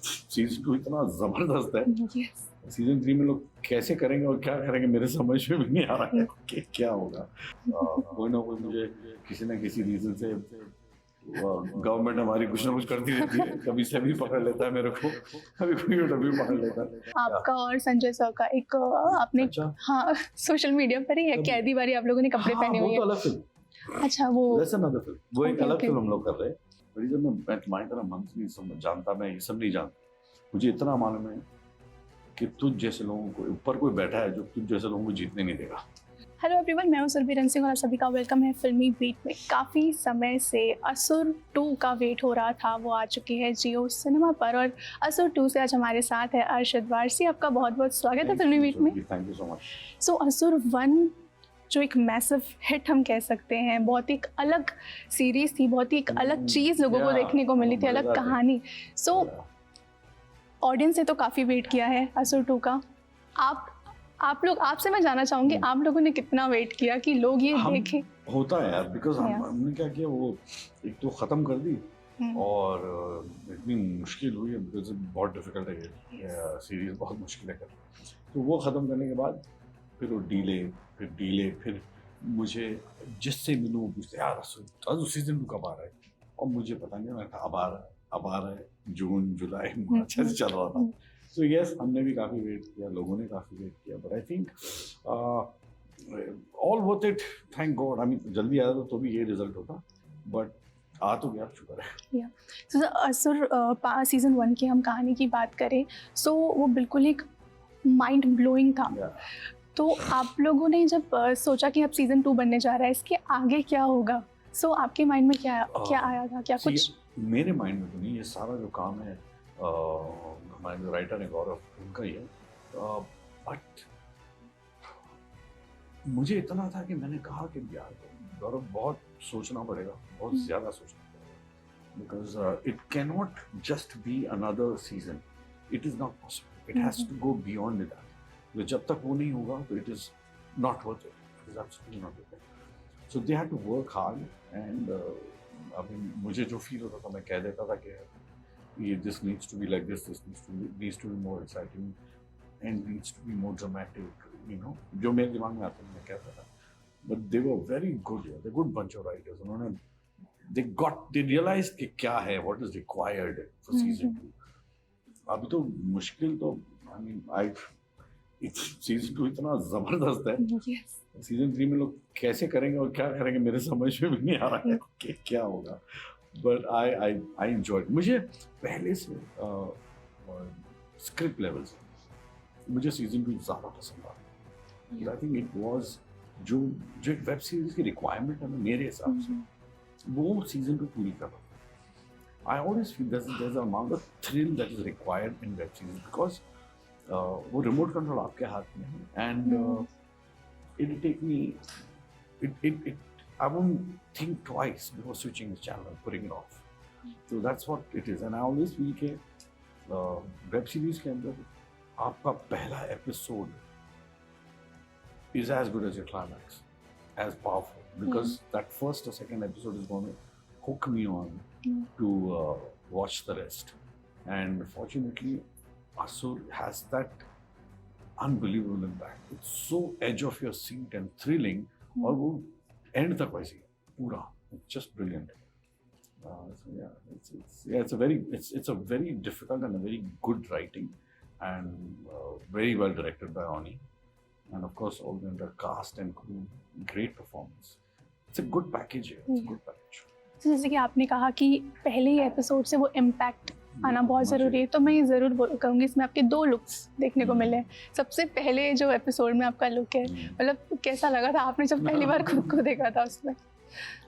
Season 2 इतना जबरदस्त है। Yes. सीजन 3 में लोग कैसे करेंगे और क्या करेंगे मेरे समझ में भी नहीं आ रहा है कि क्या होगा। कोई ना कोई मुझे किसी ना किसी रीजन से गवर्नमेंट हमारी कुछ ना कुछ करती रहती है, कभी से भी पकड़ लेता है मेरे को, कभी कोई भी पकड़ लेता है। आपका और संजय सर का एक आपने अच्छा। हाँ सोशल मीडिया पर ही है, कब? कैदी वाली आप लोगों ने कपड़े हाँ, पहने वो हुए तो हैं। अलग फिल्म, अच्छा वो That's another film. वो एक Okay, अलग okay. फिल्म हम लोग कर रहे हैं। बड़ी जब मैं तुम्हारी तरह मंथ नहीं समझ जानता, मैं ये सब नहीं जानता। मुझे इतना मालूम है कि तुझ जैसे लोगों को ऊपर कोई बैठा है जो तुझ जैसे लोगों को जीतने नहीं देगा। हेलो एवरीवन, मैं हूं सुरभि सिंह और आप सभी का वेलकम है फिल्मी बीट में। काफ़ी समय से असुर 2 का वेट हो रहा था, वो आ चुकी है जियो सिनेमा पर और असुर 2 से आज हमारे साथ है अर्शद वारसी। आपका बहुत बहुत स्वागत है फिल्मी बीट में। Thank you so much. So Asur 1 जो एक मैसिव हिट हम कह सकते हैं, बहुत ही एक अलग सीरीज थी, बहुत ही एक अलग चीज़ लोगों को देखने को मिली थी, अलग कहानी। सो ऑडियंस ने तो काफ़ी वेट किया है असुर 2 का। आप लोग, आपसे मैं जानना चाहूँगी आप लोगों ने कितना वेट किया कि लोग ये देखें? होता है यार, बिकॉज हमने क्या किया, वो एक तो ख़त्म कर दी और इतनी मुश्किल हुई है बिकॉज बहुत डिफिकल्ट है ये सीरीज, बहुत मुश्किल है करना। तो वो ख़त्म करने के बाद फिर वो डीले, फिर मुझे जिससे मिलूँ वो पूछते यार असुर सीजन 2 कब आ रहा है, और मुझे पता नहीं, मैं अब आ रहा है जून जुलाई मार्च ऐसे चल रहा था। तो यस, हमने भी काफ़ी वेट किया, लोगों ने काफ़ी वेट किया, but I think all worth it, thank God. I mean जल्दी आया तो भी ये रिजल्ट होता, बट आ तो गया, शुक्र है। तो असुर सीजन 1 की हम कहानी की बात करें सो वो बिल्कुल एक माइंड ब्लोइंग था। तो आप लोगों ने जब सोचा कि अब सीजन 2 बनने जा रहा है, इसके आगे क्या होगा, सो आपके माइंड में क्या आया था? क्या कुछ मेरे माइंड में तो नहीं, ये सारा जो काम है हमारे जो राइटर है गौरव, उनका ही है। बट मुझे इतना था कि मैंने कहा कि यार गौरव, बहुत सोचना पड़ेगा, बहुत ज़्यादा सोचना पड़ेगा, because it can not just be another season, it is not possible, it has to go beyond that. तो जब तक वो नहीं होगा तो it is not worth it, it is absolutely not worth it. So they had to work hard and अभी मुझे जो फील होता था मैं कह देता था कि ये this needs to be like this needs to be more exciting and needs to be more dramatic, you know, जो मेरे दिमाग में आता मैं कहता था। But they were very good, yeah, they're good bunch of writers. उन्होंने they realized कि क्या है, what is required for season 2। अभी तो मुश्किल तो I mean सीजन 2 इतना जबरदस्त है। सीजन 3 में लोग कैसे करेंगे और क्या करेंगे मेरे समझ में भी नहीं आ रहा है कि क्या होगा। But I enjoyed. मुझे पहले से स्क्रिप्ट लेवल से मुझे सीजन 2 ज़्यादा पसंद आ। आई थिंक इट वाज जो एक वेब सीरीज की रिक्वायरमेंट है ना, मेरे हिसाब से वो सीजन 2 पूरी कर रहा था। I always feel there's an amount of thrill that is required in web series because वो रिमोट कंट्रोल आपके हाथ में है and it take me it I won't think twice before switching the channel and putting it off. So that's what it is, and I always feel कि web series के अंदर आपका पहला episode is as good as your climax, as powerful, because that first or second episode is going to hook me on to watch the rest. And fortunately, Asur has that unbelievable impact. It's so edge of your seat and thrilling, और वो and तक वैसे ही पूरा, it's just brilliant. So yeah, it's a very difficult and a very good writing and very well directed by Oni, and of course all the cast and crew, great performance. It's a good package here. It's a good package. तो जैसे कि आपने कहा कि पहले ही episode से वो impact आना बहुत ज़रूरी है, तो मैं ये ज़रूर कहूँगी इसमें आपके 2 लुक्स देखने को मिले। सबसे पहले जो एपिसोड में आपका लुक है, मतलब कैसा लगा था आपने जब पहली बार खुद को देखा था उसमें?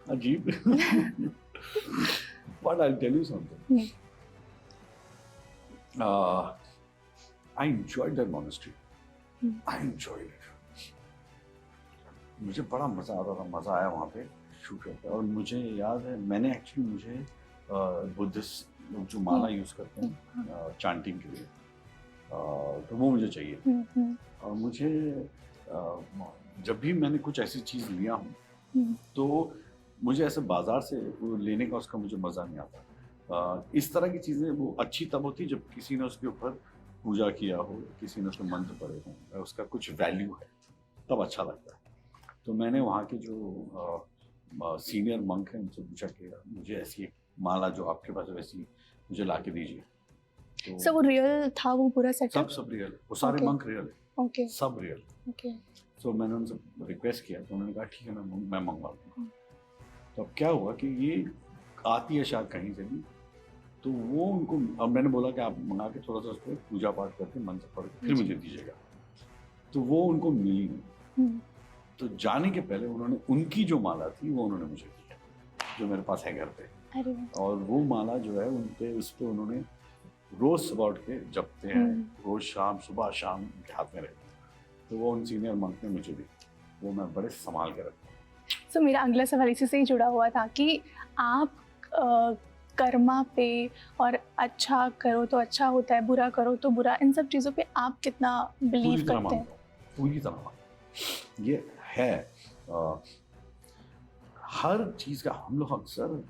अजीब। But I'll tell you something. I enjoyed that monastery. I enjoyed it. मुझे बड़ा मज़ा आता था, मज़ा आया वहाँ पे शूट करते। और मुझे याद है मैंने एक्चुअली मुझे बुद्धिस्ट लोग जो माला यूज़ करते हैं चांटिंग के लिए, तो वो मुझे चाहिए। और मुझे जब भी मैंने कुछ ऐसी चीज़ लिया हूँ तो मुझे ऐसे बाज़ार से वो लेने का उसका मुझे मज़ा नहीं आता। इस तरह की चीजें वो अच्छी तब होती जब किसी ने उसके ऊपर पूजा किया हो, किसी ने उसके मंत्र पढ़े हो, उसका कुछ वैल्यू है, तब अच्छा लगता है। तो मैंने वहाँ के जो सीनियर मंक हैं उनसे पूछा कि मुझे ऐसी एक माला जो आपके पास है वैसी मुझे ला के दीजिए। तो सब वो रियल था, वो पूरा सेटअप? सब रियल, वो सारे Okay. मंक रियल है, ओके सब रियल। ओके। सो मैंने उनसे रिक्वेस्ट किया तो उन्होंने कहा ठीक है मैं मंगवा दूँगा। तो अब क्या हुआ कि ये आती है शायद कहीं से भी, तो वो उनको, अब मैंने बोला कि आप मंगा के थोड़ा सा उस पर पूजा पाठ करके मंत्र पढ़ के फिर मुझे दीजिएगा, तो वो उनको मिली नहीं। तो जाने के पहले उन्होंने उनकी जो माला थी वो उन्होंने मुझे दी है, जो मेरे पास है घर पे। अरे और वो माला जो है उस पे उन्होंने रोज सुबह उठ के जपते हैं, रोज शाम, सुबह शाम उनके हाथ में रहती है। तो वो उन सीनियर मंक ने मुझे दी, वो मैं बड़े संभाल के रखता हूँ। सो मेरा अगला सवाल इसी से ही जुड़ा हुआ था कि आप कर्मा पे और अच्छा करो तो अच्छा होता है, बुरा करो तो बुरा, इन सब चीज़ों पे आप कितना बिलीव करते हैं? पूरी तरह मानता हूँ। ये है हर चीज़ का हम लोग अक्सर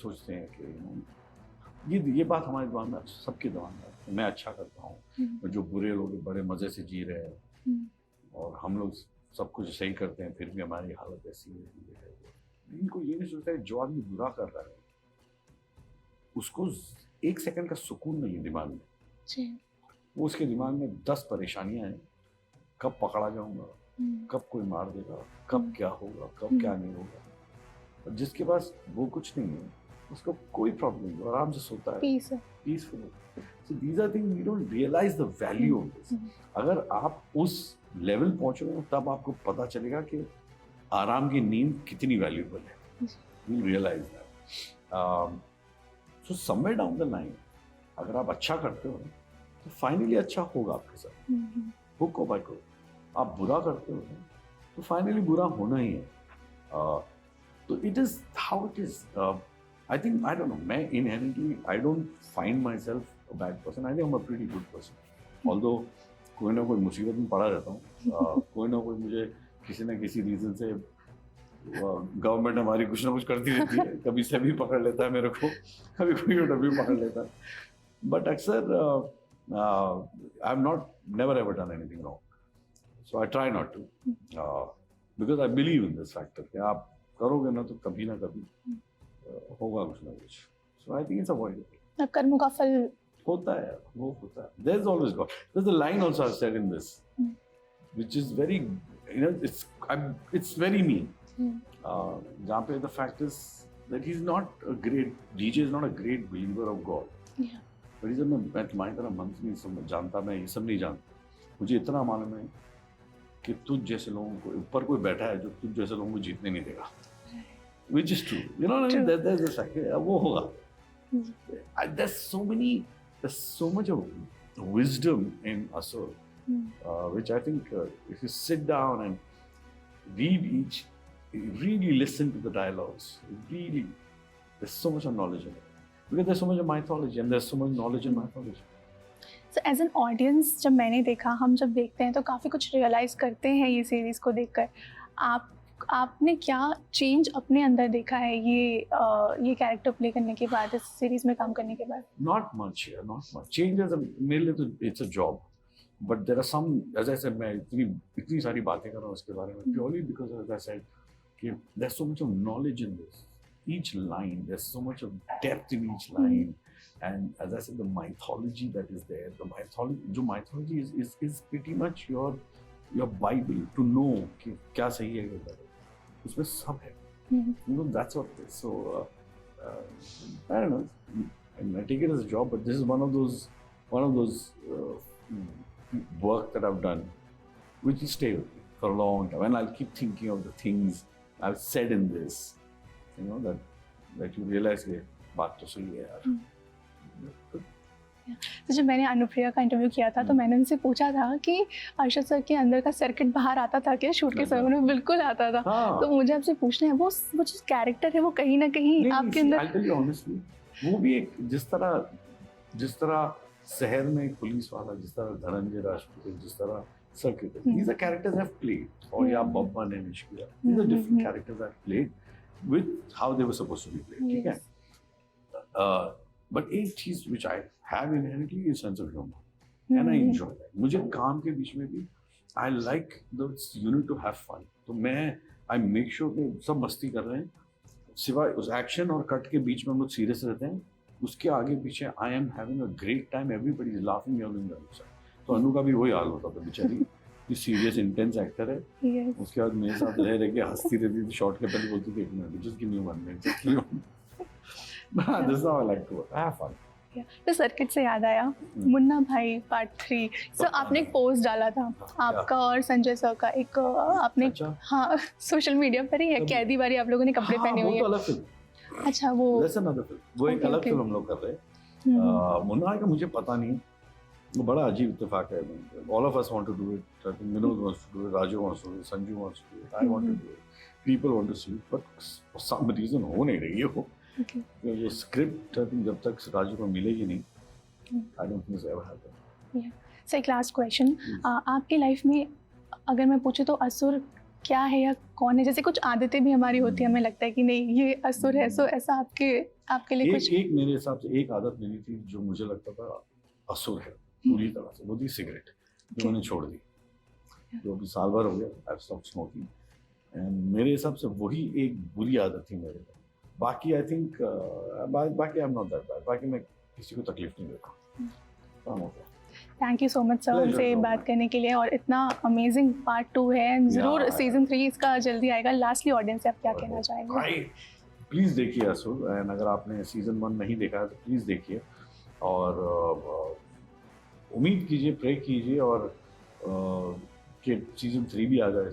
सोचते हैं कि ये बात हमारे दिमाग में, सबके दिमाग में है, मैं अच्छा करता हूँ, जो बुरे लोग बड़े मज़े से जी रहे हैं और हम लोग सब कुछ सही करते हैं फिर भी हमारी हालत ऐसी है। इनको ये नहीं सोचता है जो आदमी बुरा कर रहा है उसको 1 सेकंड का सुकून नहीं है दिमाग में जी। वो उसके दिमाग में 10 परेशानियां हैं, कब पकड़ा जाऊंगा, कब कोई मार देगा, कब क्या होगा, कब क्या नहीं होगा। और जिसके पास वो कुछ नहीं है उसको कोई प्रॉब्लम नहीं, आराम से सोता है, peaceful. So these are things we don't realise the value of this. अगर आप उस लेवल पहुंचोगे तब आपको पता चलेगा कि आराम की नींद कितनी वैल्यूएबल है। You realise that. So somewhere down the line अगर आप अच्छा करते हो तो फाइनली अच्छा होगा आपके साथ, हुक हो बाय हुक। आप बुरा करते हो तो फाइनली बुरा होना ही है। तो it is how it is. I think, I don't know, मैं inherently I don't find myself a bad person. I think I am a pretty good person, although कोई ना कोई मुसीबत में पड़ा रहता हूँ। कोई ना कोई मुझे किसी ना किसी रीजन से गवर्नमेंट हमारी कुछ ना कुछ करती रहती है, कभी सेबी पकड़ लेता है मेरे को, कभी कोई डब्ल्यू पकड़ लेता है। बट अक्सर I have not never ever done anything wrong, so I try not to, because I believe in this factor कि आप करोगे ना तो कभी ना कभी होगा कुछ ना कुछ। सो आई थिंक इट्स अवॉइडेबल। कर्मों का फल होता है, वो होता है। There's always God. There's a line also I've said in this, which is very, it's very me. जहाँ पे the fact is that he's not a great, DJ is not a great believer of God. Yeah. But he's मैं तुम्हारी तरह मंत्र नहीं सब जानता, मैं ये सब नहीं जानता। मुझे इतना मालूम है कि तुझ जैसे लोगों को ऊपर कोई बैठा है जो तुझ जैसे लोगों को जीतने नहीं देगा, which is true. You know what I mean? There's a fact, वो होगा। There's so much of wisdom in Asur, which I think if you sit down and really listen to the dialogues, really, there's so much of knowledge in it. Because there's so much of mythology and there's so much knowledge in mythology. So as an audience, जब मैंने देखा, हम जब देखते हैं तो काफ़ी कुछ रियलाइज़ करते हैं ये सीरीज़ को देखकर। आपने क्या चेंज अपने अंदर देखा है ये कैरेक्टर प्ले करने के बाद, इस सीरीज में काम करने के बाद? Not much. Change is मेरे लिए तो it's a job, but there are some, as I said, मैं इतनी सारी बातें कर रहा हूँ उसके बारे में purely because as I said कि there's so much of knowledge in this. Each line, there's so much of depth in each line, and as I said, the mythology that is there, the mythology is pretty much your Bible to know कि क्या सही है क्या गलत, उसमें सब है। You know, that's what it is. So I don't know, I take it as a job, but this is one of those work that I've done which will stay with me for a long time, and I'll keep thinking of the things I've said in this, you know, that you realize कि बात तो सही है यार। तो जब मैंने अनुप्रिया का इंटरव्यू किया था तो मैंने उनसे पूछा था कि अरशद सर के अंदर का सर्किट बाहर आता था क्या शूट के समय में? बिल्कुल आता था। हाँ। तो मुझे आपसे पूछना है वो जो कैरेक्टर है वो कहीं ना कहीं आपके अंदर, I'll tell you honestly, वो भी एक जिस तरह शहर में एक पुलिस वाला, जिस तरह धनंजय राजपूत, जिस तरह circuit, these are characters I've played, और या बब्बा ने निष्क्रिया, these are different characters I've played with how they were supposed to be played, ठीक है? बट एक चीज which I have inherently is sense of humor and I enjoy that. मुझे काम के बीच में भी I like the unit to have fun. तो मैं I make sure कि सब मस्ती कर रहे हैं, सिवाय उस एक्शन और कट के बीच में हम लोग सीरियस रहते हैं, उसके आगे पीछे I am having a great time, everybody is laughing on the side. तो अनु का भी वही हाल होता था बेचारी, ये सीरियस इंटेंस एक्टर है, Yes. उसके बाद मेरे साथ रह के हंसती रहती थी, शॉर्ट के पहले बोलती थी एक minute just give me 1 minute, just give me, this is how I like to have fun. तो सर्किट से याद आया, मुन्ना भाई पार्ट 3, सर आपने एक पोस्ट डाला था आपका और संजय सर का, एक आपने अच्छा। हाँ सोशल मीडिया पर ही है, कभी- कैदी बारी आप लोगों ने कपड़े पहने हुए वो तो हैं। अलग फिल्म, अच्छा वो दैट्स अनदर फिल्म, वो एक Okay, अलग okay. फिल्म हम लोग कर रहे हैं। मुन्ना भाई का मुझे पता नहीं, वो बड़ा अजीब इत्तेफाक है, all of us want to do it, I think Vinod wants to do it, Raju wants to do it, Sanju wants to do it, I want to do it, people want to see it, but for some reason हो नहीं रही है वो। Okay. वो script I think जब तक राजू को मिलेगी नहीं, I don't think it's ever happen. Sir एक लास्ट क्वेश्चन, आपके लाइफ में अगर मैं पूछूं तो असुर क्या है या कौन है? जैसे कुछ आदतें भी हमारी होती है, हमें लगता है कि नहीं ये असुर है, सो ऐसा आपके लिए कुछ? एक मेरे हिसाब से एक आदत मेरी थी जो मुझे लगता था असुर है पूरी तरह से, वो थी सिगरेट, जो मैंने छोड़ दी, जो अभी साल भर हो गया, I have stopped smoking, and मेरे हिसाब से वही एक बुरी आदत थी मेरे में। बाकी आई थिंक बाकी I am not that bad, बाकी मैं किसी को तकलीफ नहीं देता। Thank you so much sir Pleasure, हमसे no बात करने के लिए, और इतना अमेजिंग पार्ट 2 है, ज़रूर Yeah. सीजन 3 इसका जल्दी आएगा। लास्टली ऑडियंस से आप क्या कहना चाहेंगे? भाई प्लीज़ देखिए असुर, एंड अगर आपने सीजन 1 नहीं देखा है तो प्लीज़ देखिए, और उम्मीद कीजिए, प्रे कीजिए, और कि सीजन 3 भी आ जाए,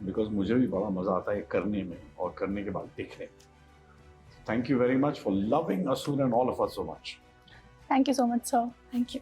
बिकॉज मुझे भी बड़ा मज़ा आता है करने में और करने के बाद देखने में। Thank you very much for loving Asur and all of us so much. Thank you so much sir, thank you.